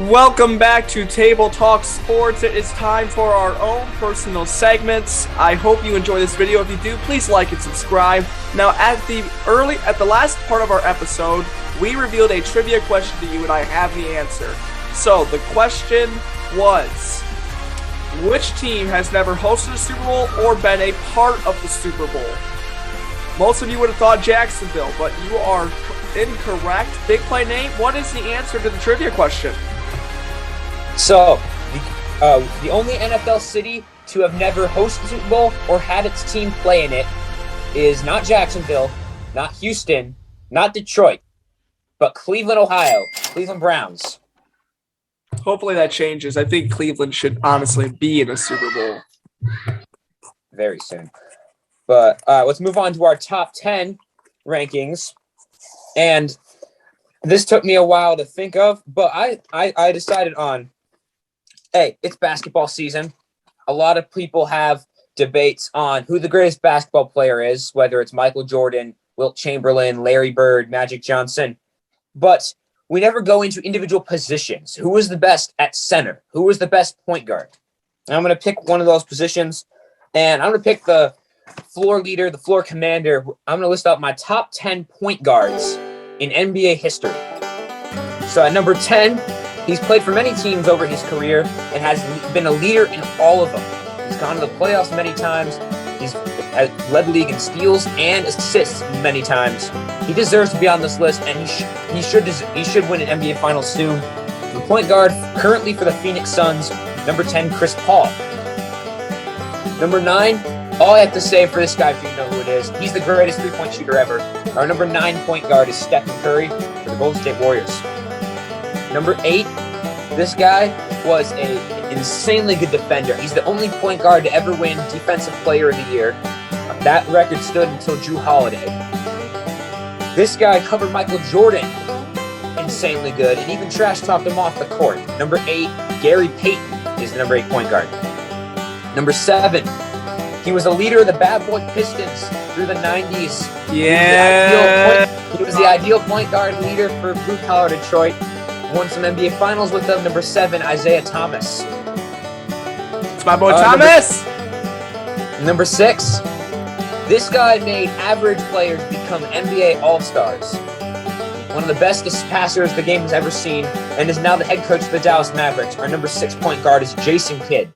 Welcome back to Table Talk Sports. It is time for our own personal segments. I hope you enjoy this video. If you do, please like and subscribe. Now, at the last part of our episode, we revealed a trivia question to you, and I have the answer. So the question was, which team has never hosted a Super Bowl or been a part of the Super Bowl? Most of you would have thought Jacksonville, but you are incorrect. Big Play Nate, what is the answer to the trivia question? So, the only NFL city to have never hosted the Super Bowl or had its team play in it is not Jacksonville, not Houston, not Detroit, but Cleveland, Ohio, Cleveland Browns. Hopefully that changes. I think Cleveland should honestly be in a Super Bowl very soon. But let's move on to our top 10 rankings. And this took me a while to think of, but I decided on, hey, it's basketball season. A lot of people have debates on who the greatest basketball player is, whether it's Michael Jordan, Wilt Chamberlain, Larry Bird, Magic Johnson. But we never go into individual positions. Who was the best at center? Who was the best point guard? And I'm going to pick one of those positions, and I'm going to pick the floor leader, the floor commander. I'm going to list out my top 10 point guards in NBA history. So at number 10, he's played for many teams over his career and has been a leader in all of them. He's gone to the playoffs many times. He's led the league in steals and assists many times. He deserves to be on this list, and he should win an NBA Finals soon. The point guard currently for the Phoenix Suns, number 10, Chris Paul. Number 9, all I have to say for this guy, if you know who it is, he's the greatest three-point shooter ever. Our number 9 point guard is Stephen Curry for the Golden State Warriors. Number 8, this guy was an insanely good defender. He's the only point guard to ever win Defensive Player of the Year. That record stood until Jrue Holiday. This guy covered Michael Jordan insanely good and even trash-talked him off the court. Number 8, Gary Payton is the number 8 point guard. Number 7, he was a leader of the Bad Boy Pistons through the 90s. Yeah. He was the ideal point guard leader for blue-collar Detroit. Won some NBA Finals with them. Number 7, Isaiah Thomas. It's my boy Thomas. Number 6, this guy made average players become NBA All-Stars. One of the best passers the game has ever seen, and is now the head coach of the Dallas Mavericks. Our number 6 point guard is Jason Kidd.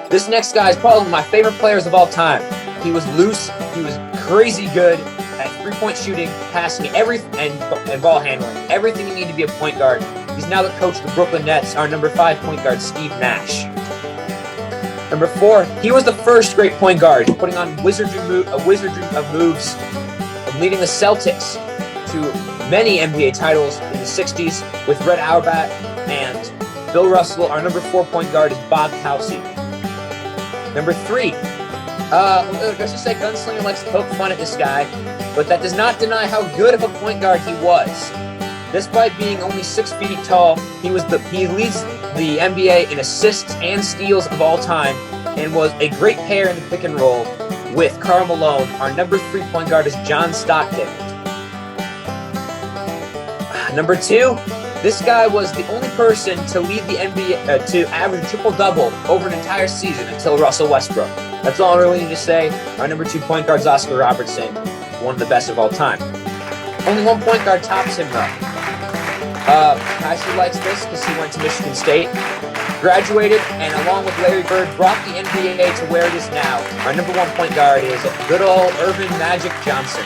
This next guy is probably one of my favorite players of all time. He was loose. He was crazy good at three-point shooting, passing, and ball handling. Everything you need to be a point guard. He's now the coach of the Brooklyn Nets. Our number 5 point guard, Steve Nash. Number 4, he was the first great point guard, putting on a wizardry of moves, of leading the Celtics to many NBA titles in the 60s with Red Auerbach and Bill Russell. Our number 4 point guard is Bob Cousy. Number 3, let's just say Gunslinger likes to poke fun at this guy, but that does not deny how good of a point guard he was. Despite being only 6 feet tall, he leads the NBA in assists and steals of all time, and was a great pair in the pick and roll with Karl Malone. Our number 3 point guard is John Stockton. Number 2, this guy was the only person to lead the NBA to average triple-double over an entire season until Russell Westbrook. That's all I really need to say. Our number 2 point guard is Oscar Robertson, one of the best of all time. Only 1 point guard tops him, though. Tyson likes this because he went to Michigan State, graduated, and along with Larry Bird, brought the NBA to where it is now. Our number 1 point guard is good old Irvin Magic Johnson.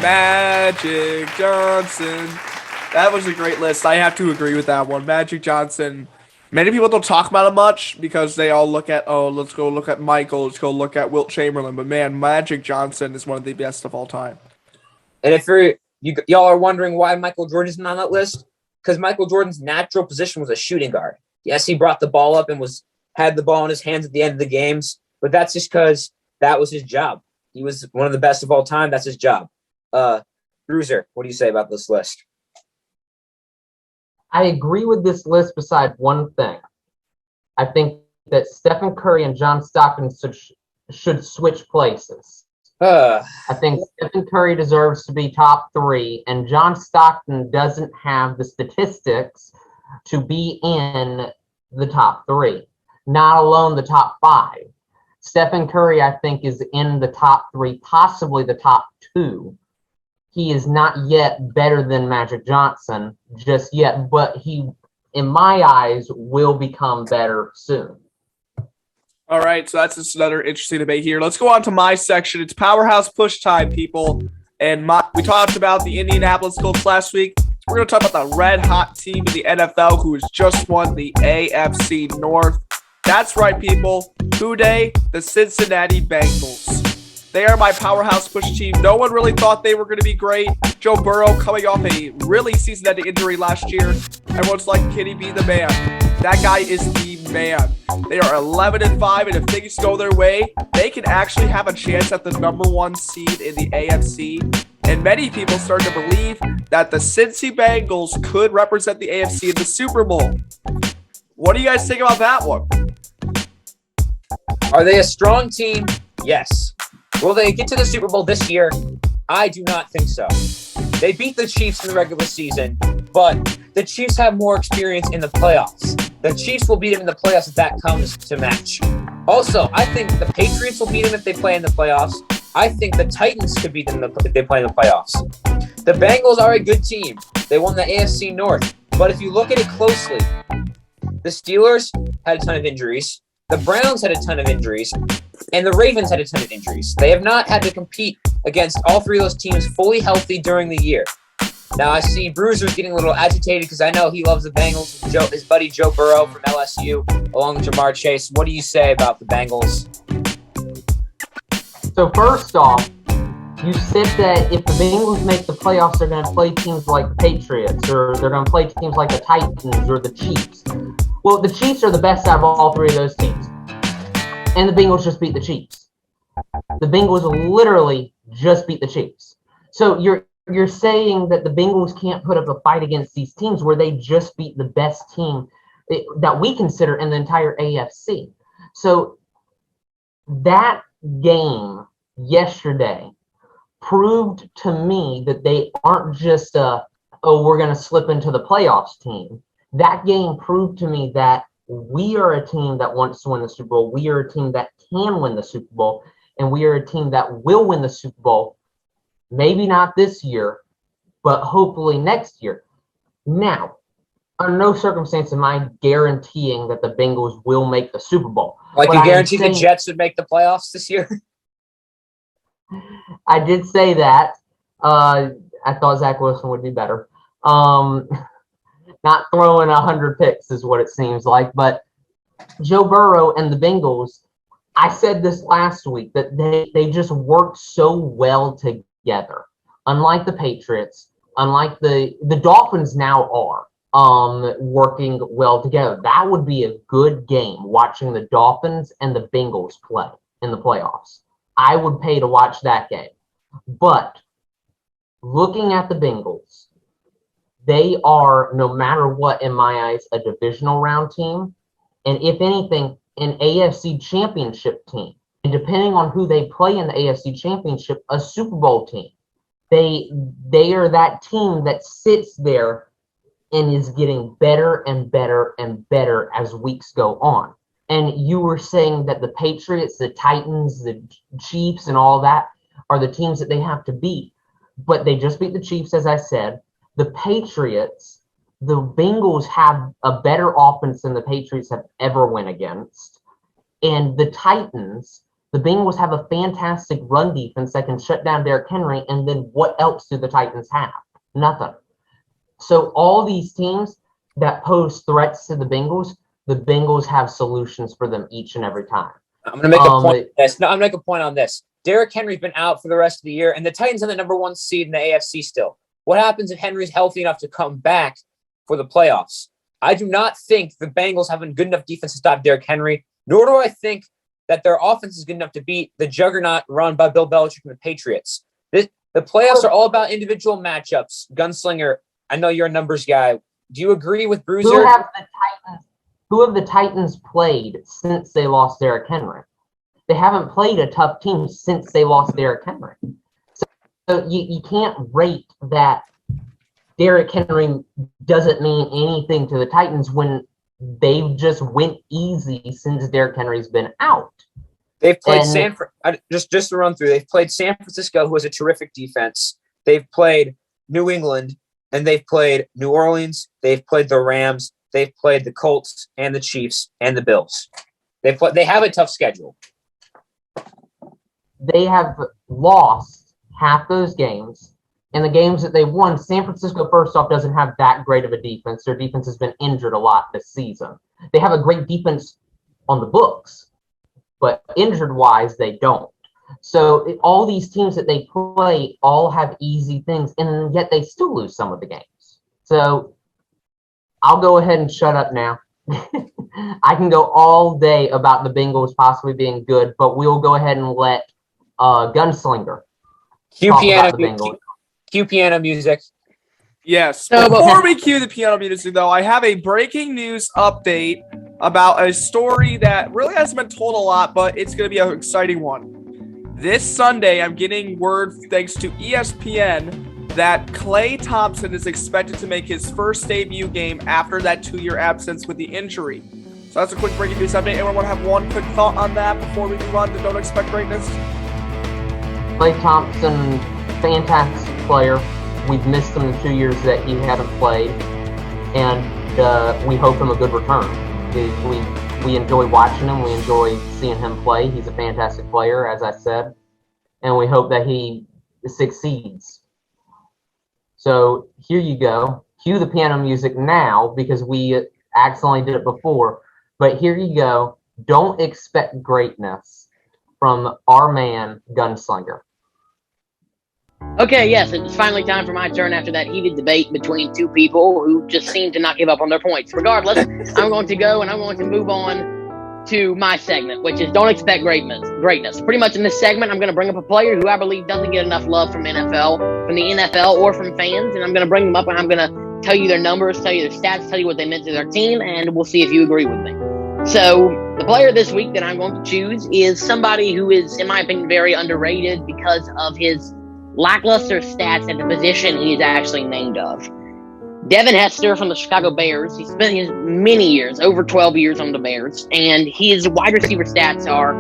Magic Johnson. That was a great list. I have to agree with that one. Magic Johnson. Many people don't talk about him much because they all look at, let's go look at Michael, let's go look at Wilt Chamberlain. But man, Magic Johnson is one of the best of all time. And if y'all are wondering why Michael Jordan isn't on that list, because Michael Jordan's natural position was a shooting guard. Yes, he brought the ball up and had the ball in his hands at the end of the games, but that's just because that was his job. He was one of the best of all time. That's his job. Bruiser, what do you say about this list? I agree with this list besides one thing. I think that Stephen Curry and John Stockton should switch places. I think Stephen Curry deserves to be top 3, and John Stockton doesn't have the statistics to be in the top 3, not alone the top 5. Stephen Curry, I think, is in the top 3, possibly the top 2. He is not yet better than Magic Johnson just yet, but he, in my eyes, will become better soon. All right, so that's just another interesting debate here. Let's go on to my section. It's Powerhouse Push time, people. And we talked about the Indianapolis Colts last week. We're going to talk about the red-hot team in the NFL who has just won the AFC North. That's right, people. Who dey? The Cincinnati Bengals. They are my Powerhouse Push team. No one really thought they were going to be great. Joe Burrow coming off a really season-ending injury last year. Everyone's like, can he be the man? That guy is the man. They are 11-5, and if things go their way, they can actually have a chance at the number 1 seed in the AFC. And many people start to believe that the Cincy Bengals could represent the AFC in the Super Bowl. What do you guys think about that one? Are they a strong team? Yes. Will they get to the Super Bowl this year? I do not think so. They beat the Chiefs in the regular season, but the Chiefs have more experience in the playoffs. The Chiefs will beat them in the playoffs if that comes to match. Also, I think the Patriots will beat them if they play in the playoffs. I think the Titans could beat them if they play in the playoffs. The Bengals are a good team. They won the AFC North. But if you look at it closely, the Steelers had a ton of injuries. The Browns had a ton of injuries. And the Ravens had a ton of injuries. They have not had to compete against all 3 of those teams fully healthy during the year. Now, I see Bruiser's getting a little agitated because I know he loves the Bengals. His buddy Joe Burrow from LSU, along with Jamar Chase. What do you say about the Bengals? So first off, you said that if the Bengals make the playoffs, they're going to play teams like the Patriots, or they're going to play teams like the Titans or the Chiefs. Well, the Chiefs are the best out of all 3 of those teams. And the Bengals just beat the Chiefs. The Bengals literally just beat the Chiefs. So you're saying that the Bengals can't put up a fight against these teams where they just beat the best team that we consider in the entire AFC. So that game yesterday proved to me that they aren't just we're going to slip into the playoffs team. That game proved to me that we are a team that wants to win the Super Bowl. We are a team that can win the Super Bowl, and we are a team that will win the Super Bowl. Maybe not this year, but hopefully next year. Now, under no circumstance am I guaranteeing that the Bengals will make the Super Bowl. Like you guarantee the Jets would make the playoffs this year? I did say that. I thought Zach Wilson would be better. Not throwing 100 picks is what it seems like. But Joe Burrow and the Bengals, I said this last week, that they just work so well together. Unlike the Patriots, unlike the Dolphins now are working well together. That would be a good game, watching the Dolphins and the Bengals play in the playoffs. I would pay to watch that game. But looking at the Bengals, they are, no matter what, in my eyes, a divisional round team. And if anything, an AFC championship team. And depending on who they play in the AFC championship, a Super Bowl team. They are that team that sits there and is getting better and better and better as weeks go on. And you were saying that the Patriots, the Titans, the Chiefs, and all that are the teams that they have to beat. But they just beat the Chiefs, as I said. The Patriots, the Bengals have a better offense than the Patriots have ever went against. And the Titans, the Bengals have a fantastic run defense that can shut down Derrick Henry. And then what else do the Titans have? Nothing. So all these teams that pose threats to the Bengals have solutions for them each and every time. I'm going to make a point on this. No, I'm going to make a point on this. Derrick Henry's been out for the rest of the year, and the Titans are the number 1 seed in the AFC still. What happens if Henry's healthy enough to come back for the playoffs? I do not think the Bengals have a good enough defense to stop Derrick Henry, nor do I think that their offense is good enough to beat the juggernaut run by Bill Belichick and the Patriots. The playoffs are all about individual matchups. Gunslinger, I know you're a numbers guy. Do you agree with Bruiser? Who have the Titans played since they lost Derrick Henry? they haven't played a tough team since they lost Derrick Henry. So you can't rate that Derrick Henry doesn't mean anything to the Titans when they've just went easy since Derrick Henry's been out. They've played just to run through. They've played San Francisco, who has a terrific defense. They've played New England, and they've played New Orleans. They've played the Rams. They've played the Colts and the Chiefs and the Bills. They have a tough schedule. They have lost half those games. And the games that they won, San Francisco, first off, doesn't have that great of a defense. Their defense has been injured a lot this season. They have a great defense on the books, but injured-wise, they don't. So all these teams that they play all have easy things, and yet they still lose some of the games. So I'll go ahead and shut up now. I can go all day about the Bengals possibly being good, but we'll go ahead and let Gunslinger talk about the Bengals. Cue piano music. Yes. Before we cue the piano music, though, I have a breaking news update about a story that really hasn't been told a lot, but it's going to be an exciting one. This Sunday, I'm getting word, thanks to ESPN, that Klay Thompson is expected to make his first debut game after that 2-year absence with the injury. So that's a quick breaking news update. Anyone want to have one quick thought on that before we move on to Don't Expect Greatness? Klay Thompson, fantastic player. We've missed him the 2 years that he hasn't played, and we hope him a good return. We enjoy watching him. We enjoy seeing him play. He's a fantastic player, as I said, and we hope that he succeeds. So here you go. Cue the piano music now because we accidentally did it before, but here you go. Don't expect greatness from our man, Gunslinger. Okay, yes, it's finally time for my turn after that heated debate between two people who just seem to not give up on their points. Regardless, I'm going to go and I'm going to move on to my segment, which is Don't Expect Greatness. Pretty much in this segment, I'm going to bring up a player who I believe doesn't get enough love from the NFL or from fans, and I'm going to bring them up and I'm going to tell you their numbers, tell you their stats, tell you what they meant to their team, and we'll see if you agree with me. So the player this week that I'm going to choose is somebody who is, in my opinion, very underrated because of his lackluster stats at the position he is actually named of. Devin Hester from the Chicago Bears. He spent his many years, over 12 years on the Bears, and his wide receiver stats are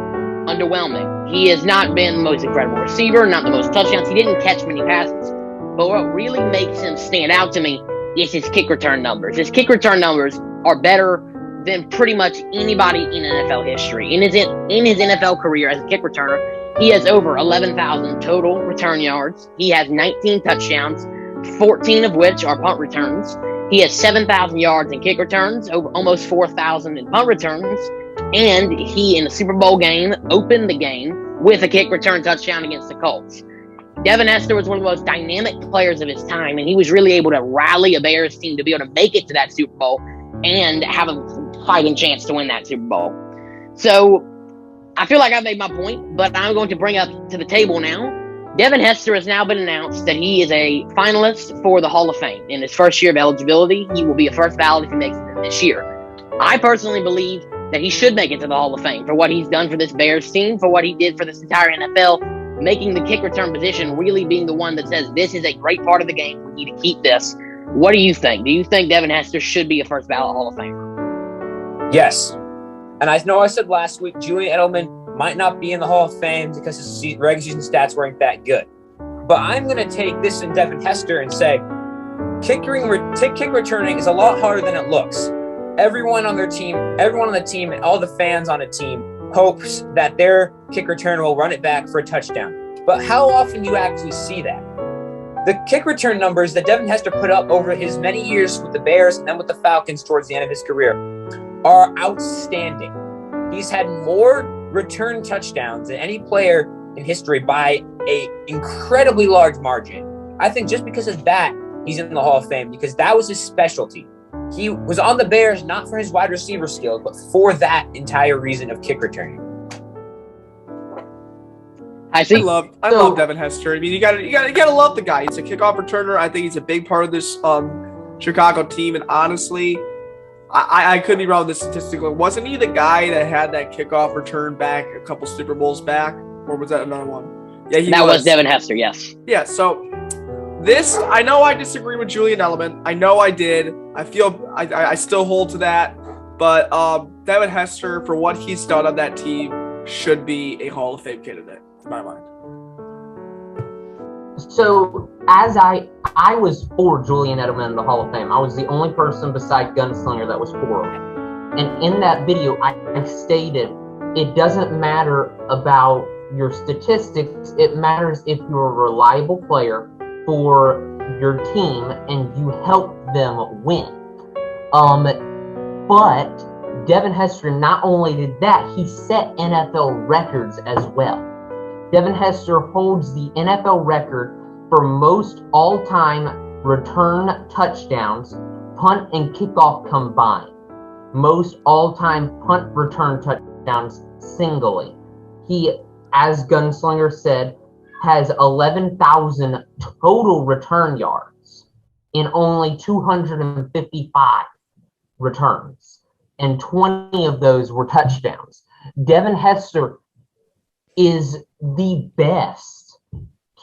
underwhelming. He has not been the most incredible receiver, not the most touchdowns. He didn't catch many passes. But what really makes him stand out to me is his kick return numbers. His kick return numbers are better than pretty much anybody in NFL history. In his NFL career as a kick returner, he has over 11,000 total return yards. He has 19 touchdowns, 14 of which are punt returns. He has 7,000 yards in kick returns, over almost 4,000 in punt returns. And he, in the Super Bowl game, opened the game with a kick return touchdown against the Colts. Devin Hester was one of the most dynamic players of his time, and he was really able to rally a Bears team to be able to make it to that Super Bowl and have a fighting chance to win that Super Bowl. So I feel like I've made my point, but I'm going to bring up to the table now. Devin Hester has now been announced that he is a finalist for the Hall of Fame. In his first year of eligibility, he will be a first ballot if he makes it this year. I personally believe that he should make it to the Hall of Fame for what he's done for this Bears team, for what he did for this entire NFL, making the kick return position really being the one that says this is a great part of the game. We need to keep this. What do you think? Do you think Devin Hester should be a first ballot Hall of Famer? Yes. And I know I said last week Julian Edelman might not be in the Hall of Fame because his regular season stats weren't that good. But I'm going to take this in Devin Hester and say kick returning is a lot harder than it looks. Everyone on the team, and all the fans on a team hopes that their kick return will run it back for a touchdown. But how often do you actually see that? The kick return numbers that Devin Hester put up over his many years with the Bears and then with the Falcons towards the end of his career are outstanding. He's had more return touchdowns than any player in history by an incredibly large margin. I think just because of that, he's in the Hall of Fame because that was his specialty. He was on the Bears not for his wide receiver skills, but for that entire reason of kick returning. I love Devin Hester. I mean, you gotta love the guy. He's a kickoff returner. I think he's a big part of this Chicago team. And honestly, I could be wrong with this statistically. Wasn't he the guy that had that kickoff return back a couple Super Bowls back? Or was that another one? Yeah, That was Devin Hester, yes. Yeah, so this, I know I disagree with Julian Edelman. I know I did. I feel I still hold to that. But Devin Hester, for what he's done on that team, should be a Hall of Fame candidate, in my mind. So, as I was for Julian Edelman in the Hall of Fame. I was the only person beside Gunslinger that was for him. And in that video, I stated, it doesn't matter about your statistics. It matters if you're a reliable player for your team and you help them win. But Devin Hester not only did that, he set NFL records as well. Devin Hester holds the NFL record for most all-time return touchdowns, punt and kickoff combined. Most all-time punt return touchdowns singly. He, as Gunslinger said, has 11,000 total return yards in only 255 returns, and 20 of those were touchdowns. Devin Hester is the best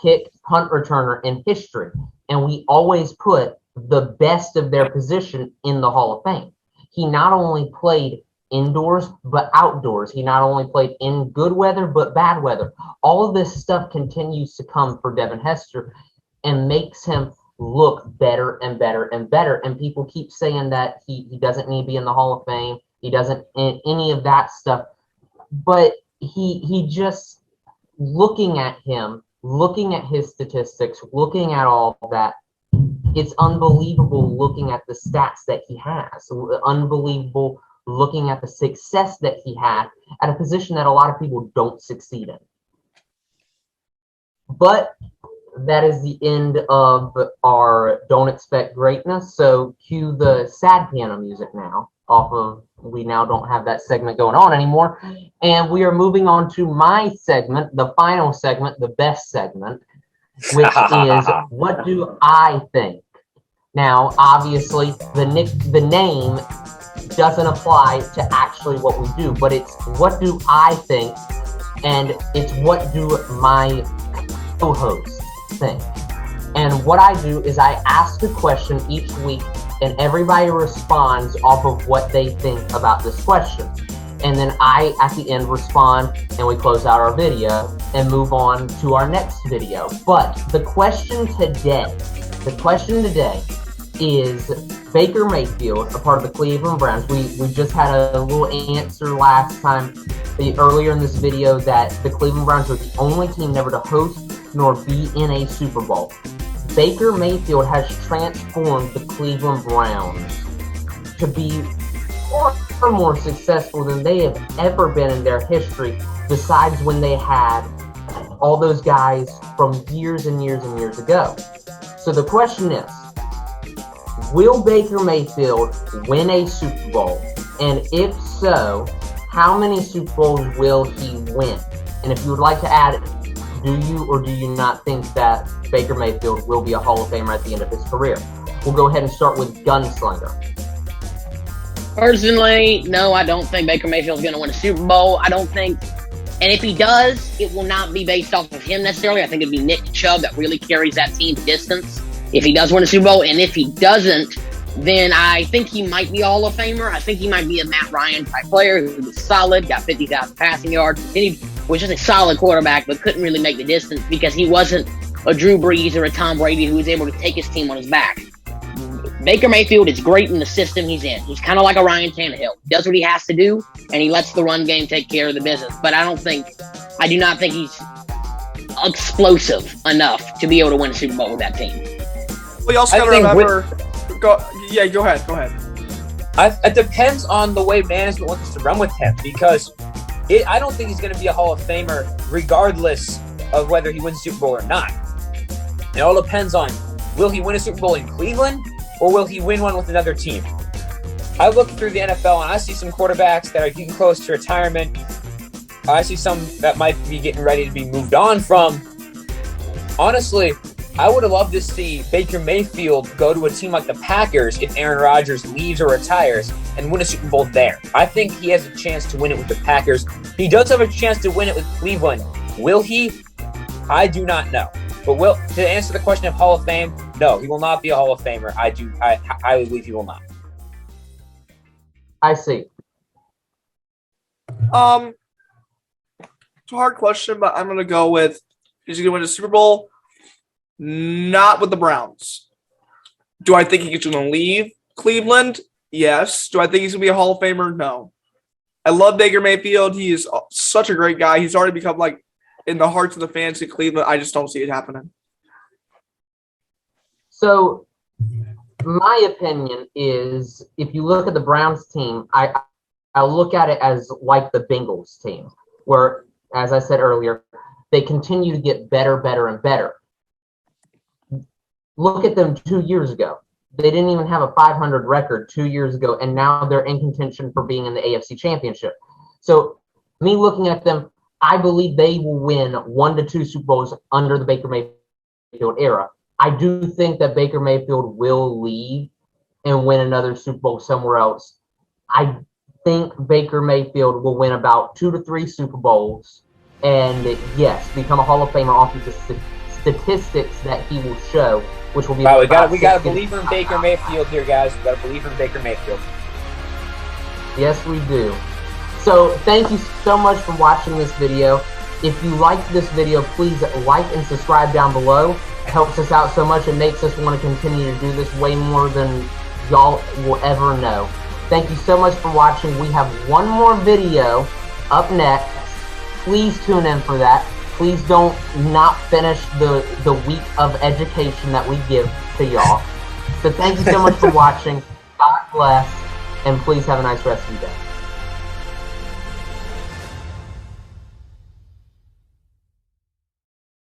kick punt returner in history, and we always put the best of their position in the Hall of Fame. He not only played indoors but outdoors. He not only played in good weather but bad weather. All of this stuff continues to come for Devin Hester and makes him look better and better and better. And people keep saying that he doesn't need to be in the Hall of Fame. He doesn't any of that stuff. But he just, looking at him, looking at his statistics, looking at all that, it's unbelievable looking at the stats that he has. Unbelievable looking at the success that he had at a position that a lot of people don't succeed in. But that is the end of our Don't Expect Greatness. So cue the sad piano music now. We now don't have that segment going on anymore. And we are moving on to my segment, the final segment, the best segment, which is What Do I Think? Now, obviously, the name doesn't apply to actually what we do, but it's what do I think, and it's what do my co-hosts think. And what I do is I ask a question each week, and everybody responds off of what they think about this question. And then I, at the end, respond, and we close out our video and move on to our next video. But the question today is Baker Mayfield, a part of the Cleveland Browns. We just had a little answer last time, earlier in this video, that the Cleveland Browns are the only team never to host nor be in a Super Bowl. Baker Mayfield has transformed the Cleveland Browns to be far more successful than they have ever been in their history, besides when they had all those guys from years and years and years ago. So the question is, will Baker Mayfield win a Super Bowl? And if so, how many Super Bowls will he win? And if you would like to add, do you or do you not think that Baker Mayfield will be a Hall of Famer at the end of his career? We'll go ahead and start with Gunslinger. Personally, no, I don't think Baker Mayfield's going to win a Super Bowl. I don't think, and if he does, it will not be based off of him necessarily. I think it'd be Nick Chubb that really carries that team distance if he does win a Super Bowl. And if he doesn't, then I think he might be a Hall of Famer. I think he might be a Matt Ryan type player who was solid, got 50,000 passing yards, and he was just a solid quarterback, but couldn't really make the distance because he wasn't a Drew Brees or a Tom Brady who was able to take his team on his back. Baker Mayfield is great in the system he's in. He's kind of like a Ryan Tannehill. He does what he has to do, and he lets the run game take care of the business. But I do not think he's explosive enough to be able to win a Super Bowl with that team. Well, you also got to remember. Go ahead. It depends on the way management wants to run with him, because I don't think he's going to be a Hall of Famer regardless of whether he wins a Super Bowl or not. It all depends on, will he win a Super Bowl in Cleveland or will he win one with another team? I look through the NFL and I see some quarterbacks that are getting close to retirement. I see some that might be getting ready to be moved on from. Honestly, I would have loved to see Baker Mayfield go to a team like the Packers if Aaron Rodgers leaves or retires and win a Super Bowl there. I think he has a chance to win it with the Packers. He does have a chance to win it with Cleveland. Will he? I do not know. But to answer the question of Hall of Fame, no, he will not be a Hall of Famer. I highly believe he will not. I see. It's a hard question, but I'm gonna go with, is he gonna win a Super Bowl? Not with the Browns. Do I think he's gonna leave Cleveland? Yes. Do I think he's gonna be a Hall of Famer? No. I love Baker Mayfield. He is such a great guy. He's already become like in the hearts of the fans in Cleveland. I just don't see it happening. So my opinion is, if you look at the Browns team, I look at it as like the Bengals team, where, as I said earlier, they continue to get better, and better. Look at them 2 years ago. They didn't even have a 500 record 2 years ago, and now they're in contention for being in the AFC Championship. So me looking at them, I believe they will win 1 to 2 Super Bowls under the Baker Mayfield era. I do think that Baker Mayfield will leave and win another Super Bowl somewhere else. I think Baker Mayfield will win about 2 to 3 Super Bowls and, yes, become a Hall of Famer off of the statistics that he will show, which will be. Wow, we got to believe in Baker Mayfield here, guys. We got to believe in Baker Mayfield. Yes, we do. So thank you so much for watching this video. If you liked this video, please like and subscribe down below. It helps us out so much. It makes us want to continue to do this way more than y'all will ever know. Thank you so much for watching. We have one more video up next. Please tune in for that. Please don't not finish the week of education that we give to y'all. So thank you so much for watching. God bless, and please have a nice rest of your day.